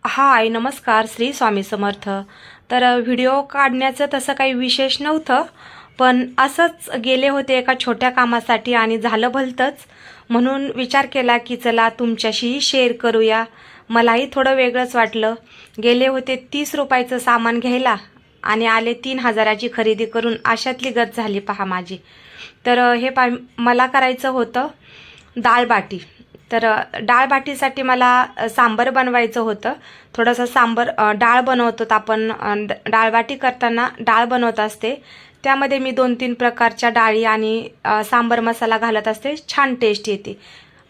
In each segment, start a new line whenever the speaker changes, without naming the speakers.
हाय नमस्कार श्री स्वामी समर्थ. तर व्हिडिओ काढण्याचं तसं काही विशेष नव्हतं, पण असंच गेले होते एका छोट्या कामासाठी आणि झालं भलतंच. म्हणून विचार केला की चला तुमच्याशीही शेअर करूया. मलाही थोडं वेगळंच वाटलं. गेले होते 30 रुपयाचं सामान घ्यायला आणि आले 3000ची खरेदी करून. अशातली गत झाली पहा माझी. तर मला करायचं होतं डाळ बाटी. तर डाळ बाटीसाठी मला सांबार बनवायचं होतं. थोडंसं सांबार डाळ बनवतो आपण, डाळ बाटी करताना डाळ बनवत असते. त्यामध्ये मी 2-3 प्रकारच्या डाळी आणि सांबार मसाला घालत असते. छान टेस्ट येते.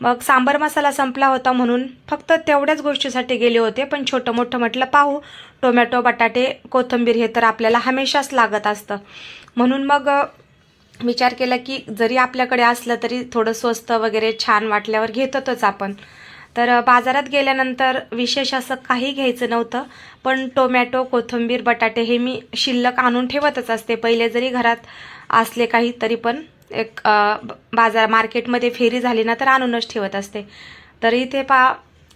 मग सांबार मसाला संपला होता म्हणून फक्त तेवढ्याच गोष्टीसाठी गेले होते. पण छोटं मोठं म्हटलं पाहू. टोमॅटो, बटाटे, कोथिंबीर हे तर आपल्याला हमेशाच लागत असतं. म्हणून मग विचार केला की जरी आपल्याकडे असलं तरी थोडं स्वस्त वगैरे छान वाटल्यावर घेतोच आपण. तर बाजारात गेल्यानंतर विशेष असं काही घ्यायचं नव्हतं. पण टोमॅटो, कोथिंबीर, बटाटे हे मी शिल्लक आणून ठेवतच असते. पहिले जरी घरात असले काही तरी पण एक बाजार मार्केटमध्ये फेरी झाली ना तर आणूनच ठेवत असते. तर इथे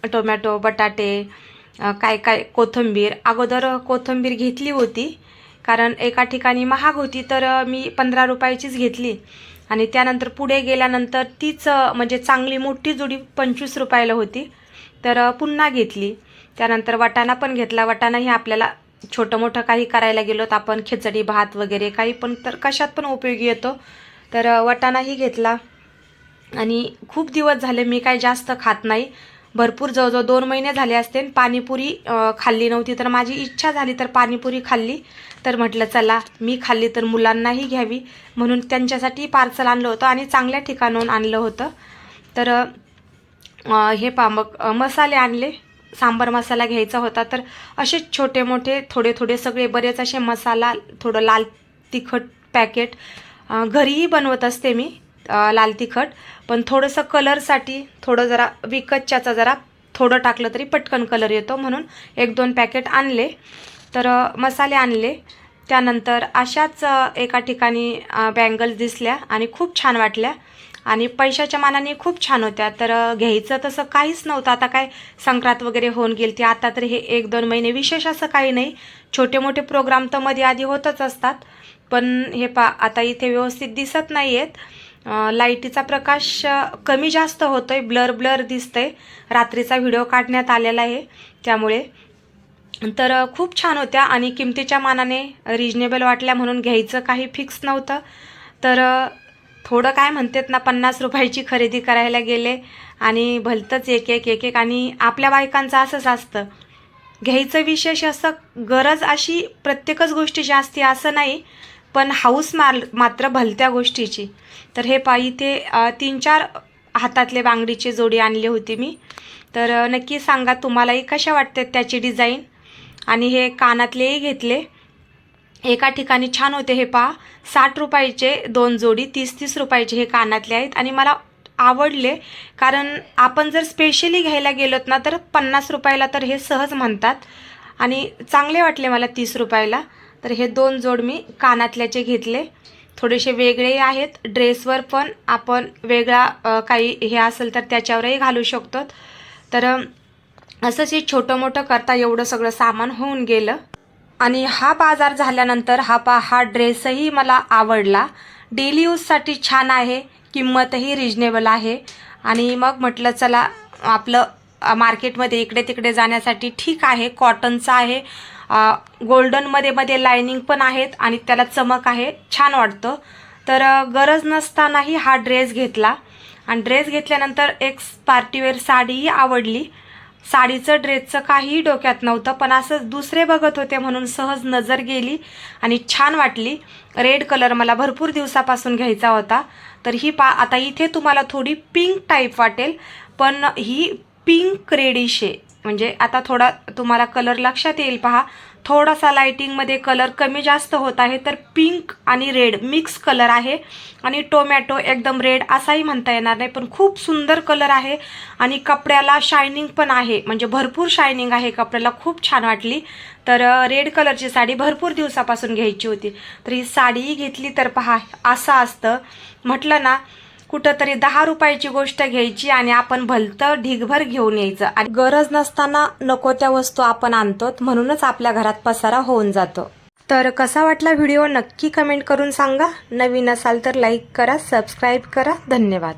टोमॅटो, बटाटे, काय काय कोथिंबीर. अगोदर कोथिंबीर घेतली होती कारण एका ठिकाणी महाग होती, तर मी 15 रुपयाचीच घेतली. आणि त्यानंतर पुढे गेल्यानंतर तीच म्हणजे चांगली मोठी जुडी 25 रुपयाला होती, तर पुन्हा घेतली. त्यानंतर वाटाणा पण घेतला. वाटाणाही आपल्याला छोटं मोठं काही करायला गेलो तर आपण खिचडी भात वगैरे काही पण तर कशात पण उपयोगी येतो. तर वाटाणाही घेतला. आणि खूप दिवस झाले मी काही जास्त खात नाही. भरपूर जवळजवळ 2 महिने झाले असते. पाणीपुरी खाल्ली नव्हती, तर माझी इच्छा झाली तर पाणीपुरी खाल्ली. तर म्हटलं चला मी खाल्ली तर मुलांनाही घ्यावी, म्हणून त्यांच्यासाठी पार्सल आणलं होतं आणि चांगल्या ठिकाणाहून आणलं होतं. तर मग मसाले आणले. सांबार मसाला घ्यायचा होता. तर असे छोटे मोठे थोडे थोडे सगळे बरेच असे मसाला, थोडं लाल तिखट पॅकेट घरीही बनवत असते मी लाल तिखट. पण थोडंसं कलरसाठी थोडं जरा विकतच्याचा जरा थोडं टाकलं तरी पटकन कलर येतो म्हणून 1-2 पॅकेट आणले. तर मसाले आणले. त्यानंतर अशाच एका ठिकाणी बँगल्स दिसल्या आणि खूप छान वाटल्या आणि पैशाच्या मानाने खूप छान होत्या. तर घ्यायचं तसं काहीच नव्हतं. आता काय संक्रांत वगैरे होऊन गेली ती. आता तर हे 1-2 महिने विशेष असं काही नाही. छोटे मोठे प्रोग्राम तर मध्ये आधी होतच असतात. पण आता इथे व्यवस्थित दिसत नाही आहेत. लाईटीचा प्रकाश कमी जास्त होतोय, ब्लर ब्लर दिसतंय. रात्रीचा व्हिडिओ काढण्यात आलेला आहे त्यामुळे. तर खूप छान होत्या आणि किमतीच्या मानाने रिजनेबल वाटल्या म्हणून घ्यायचं काही फिक्स नव्हतं. तर थोडं काय म्हणतात ना 50 रुपयाची खरेदी करायला गेले आणि भलतंच एक एक आणि आपल्या बायकांचं असंच असतं. घ्यायचं विशेष असं गरज अशी प्रत्येकच गोष्टीची असते असं नाही, पण हाऊस मात्र भलत्या गोष्टीची. तर इथे 3-4 हातातले बांगडीची जोडी आणली होती मी. तर नक्की सांगा तुम्हालाही कशा वाटतात त्याची डिझाईन. आणि हे कानातलेही घेतले. एका ठिकाणी छान होते. 60 रुपयाचे 2 जोडी, 30-30 रुपयाचे हे कानातले आहेत आणि मला आवडले. कारण आपण जर स्पेशली घ्यायला गेलोत ना तर 50 रुपयाला तर हे सहज म्हणतात आणि चांगले वाटले मला 30 रुपयाला. तर हे 2 जोड मी कानातल्याचे घेतले. थोडेसे वेगळे आहेत. ड्रेसवर पण आपण वेगळा काही हे असेल तर त्याच्यावरही घालू शकतो. तर असंच हे छोटं मोठं करता एवढं सगळं सामान होऊन गेलं. आणि हा बाजार झाल्यानंतर हा ड्रेसही मला आवडला. डेली यूजसाठी छान आहे, किंमतही रिजनेबल आहे. आणि मग म्हटलं चला आपलं मार्केटमध्ये इकडे तिकडे जाण्यासाठी ठीक आहे. कॉटनचा आहे, गोल्डनमध्ये मध्ये लायनिंग पण आहेत आणि त्याला चमक आहे, छान वाटतं. तर गरज नसतानाही हा ड्रेस घेतला. आणि ड्रेस घेतल्यानंतर एक पार्टीवेअर साडीही आवडली. साडीचं ड्रेसचं काहीही डोक्यात नव्हतं, पण असं दुसरे बघत होते म्हणून सहज नजर गेली आणि छान वाटली. रेड कलर मला भरपूर दिवसापासून घ्यायचा होता. तर आता इथे तुम्हाला थोडी पिंक टाईप वाटेल, पण ही पिंक रेडिश आहे. म्हणजे आता थोडा तुम्हाला कलर लक्षात येईल पहा. थोडासा लाईटिंगमध्ये कलर कमी जास्त होत आहे. तर पिंक आणि रेड मिक्स कलर आहे आणि टोमॅटो एकदम रेड असाही म्हणता येणार नाही, पण खूप सुंदर कलर आहे. आणि कपड्याला शायनिंग पण आहे, म्हणजे भरपूर शायनिंग आहे कपड्याला, खूप छान वाटली. तर रेड कलरची साडी भरपूर दिवसापासून घ्यायची होती. तर ही साडीही घेतली. तर पहा असं असतं म्हटलं ना, कुठंतरी 10 रुपयाची गोष्ट घ्यायची आणि आपण भलतं ढिगभर घेऊन यायचं आणि गरज नसताना नको त्या वस्तू आपण आणतो, म्हणूनच आपल्या घरात पसारा होऊन जातो. तर कसा वाटला व्हिडिओ नक्की कमेंट करून सांगा. नवीन असाल तर लाईक करा, सबस्क्राईब करा. धन्यवाद.